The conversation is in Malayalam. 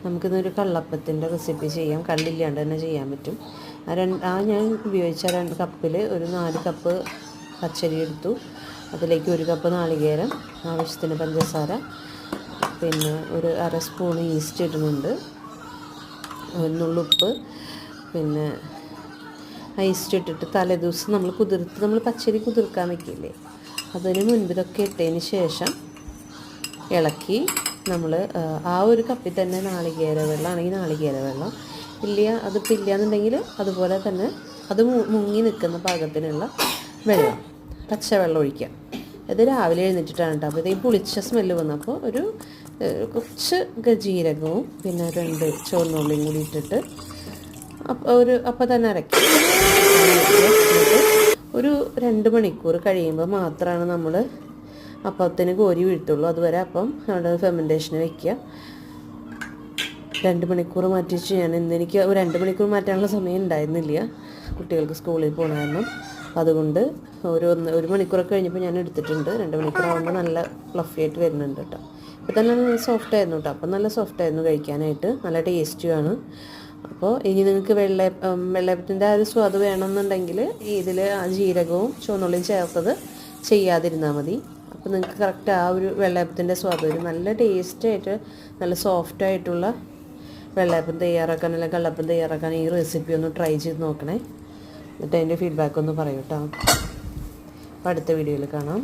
നമുക്കിന്നൊരു കള്ളപ്പത്തിൻ്റെ റെസിപ്പി ചെയ്യാം. കള്ളില്ലാണ്ട് തന്നെ ചെയ്യാൻ പറ്റും. ഞാൻ ഉപയോഗിച്ച 2 കപ്പിൽ ഒരു 4 കപ്പ് പച്ചരി എടുത്തു. അതിലേക്ക് 1 കപ്പ് നാളികേരം, ആവശ്യത്തിന് പഞ്ചസാര, പിന്നെ ഒരു 1/2 സ്പൂൺ ഈസ്റ്റ് ഇടുന്നുണ്ട്, നുള്ളുപ്പ്. പിന്നെ ഈസ്റ്റ് ഇട്ടിട്ട് തലേദിവസം നമ്മൾ പച്ചരി കുതിർക്കാൻ വയ്ക്കില്ലേ, അതിന് മുൻപ് ഇതൊക്കെ ഇട്ടതിന് ശേഷം ഇളക്കി നമ്മൾ ആ ഒരു കപ്പിൽ തന്നെ നാളികേര വെള്ളം ആണെങ്കിൽ നാളികേര വെള്ളം, അതിപ്പോൾ ഇല്ലയെന്നുണ്ടെങ്കിൽ അതുപോലെ തന്നെ അത് മുങ്ങി നിൽക്കുന്ന പാകത്തിനുള്ള വെള്ളം, പച്ചവെള്ളം ഒഴിക്കുക. ഇത് രാവിലെ എഴുന്നേറ്റിട്ടാണ് കേട്ടോ. അപ്പോൾ ഇത് പുളിച്ച സ്മെല്ല് വന്നപ്പോൾ കുറച്ച് ജീരകവും പിന്നെ 2 ചുവന്നുള്ളിയും കൂടി ഇട്ടിട്ട് അപ്പോൾ തന്നെ അരയ്ക്കും. ഒരു 2 മണിക്കൂർ കഴിയുമ്പോൾ മാത്രമാണ് നമ്മൾ അപ്പത്തിന് കോരി വീഴ്ത്തുള്ളൂ. അതുവരെ അപ്പം അവിടെ ഫെർമെൻറ്റേഷന് വയ്ക്കുക. 2 മണിക്കൂർ മാറ്റി വെച്ച് എനിക്ക് 2 മണിക്കൂർ മാറ്റാനുള്ള സമയം ഉണ്ടായിരുന്നില്ല, കുട്ടികൾക്ക് സ്കൂളിൽ പോകണ കാരണം. അതുകൊണ്ട് ഒരു മണിക്കൂറൊക്കെ കഴിഞ്ഞപ്പോൾ ഞാൻ എടുത്തിട്ടുണ്ട്. 2 മണിക്കൂറാകുമ്പോൾ നല്ല ഫ്ലഫി ആയിട്ട് വരുന്നുണ്ട് കേട്ടോ. ഇപ്പോൾ തന്നെ നല്ല സോഫ്റ്റ് ആയിരുന്നു കേട്ടോ. അപ്പം നല്ല സോഫ്റ്റ് ആയിരുന്നു കഴിക്കാനായിട്ട്, നല്ല ടേസ്റ്റുമാണ്. അപ്പോൾ ഇനി നിങ്ങൾക്ക് വെള്ളയപ്പത്തിൻ്റെ ആ ഒരു സ്വാദ് വേണമെന്നുണ്ടെങ്കിൽ ഇതിൽ ആ ജീരകവും ചുവന്നുള്ളിയും ചേർത്തത് ചെയ്യാതിരുന്നാൽ മതി. അപ്പോൾ നിങ്ങൾക്ക് കറക്റ്റ് ആ ഒരു വെള്ളയപ്പത്തിൻ്റെ സ്വാദ് വരും. നല്ല ടേസ്റ്റായിട്ട് നല്ല സോഫ്റ്റായിട്ടുള്ള വെള്ളയപ്പം തയ്യാറാക്കാൻ അല്ലെങ്കിൽ കള്ളപ്പം തയ്യാറാക്കാൻ ഈ റെസിപ്പി ഒന്ന് ട്രൈ ചെയ്ത് നോക്കണേ. എന്നിട്ട് അതിൻ്റെ ഫീഡ്ബാക്ക് ഒന്ന് പറയൂ കേട്ടോ. അപ്പോൾ അടുത്ത വീഡിയോയിൽ കാണാം.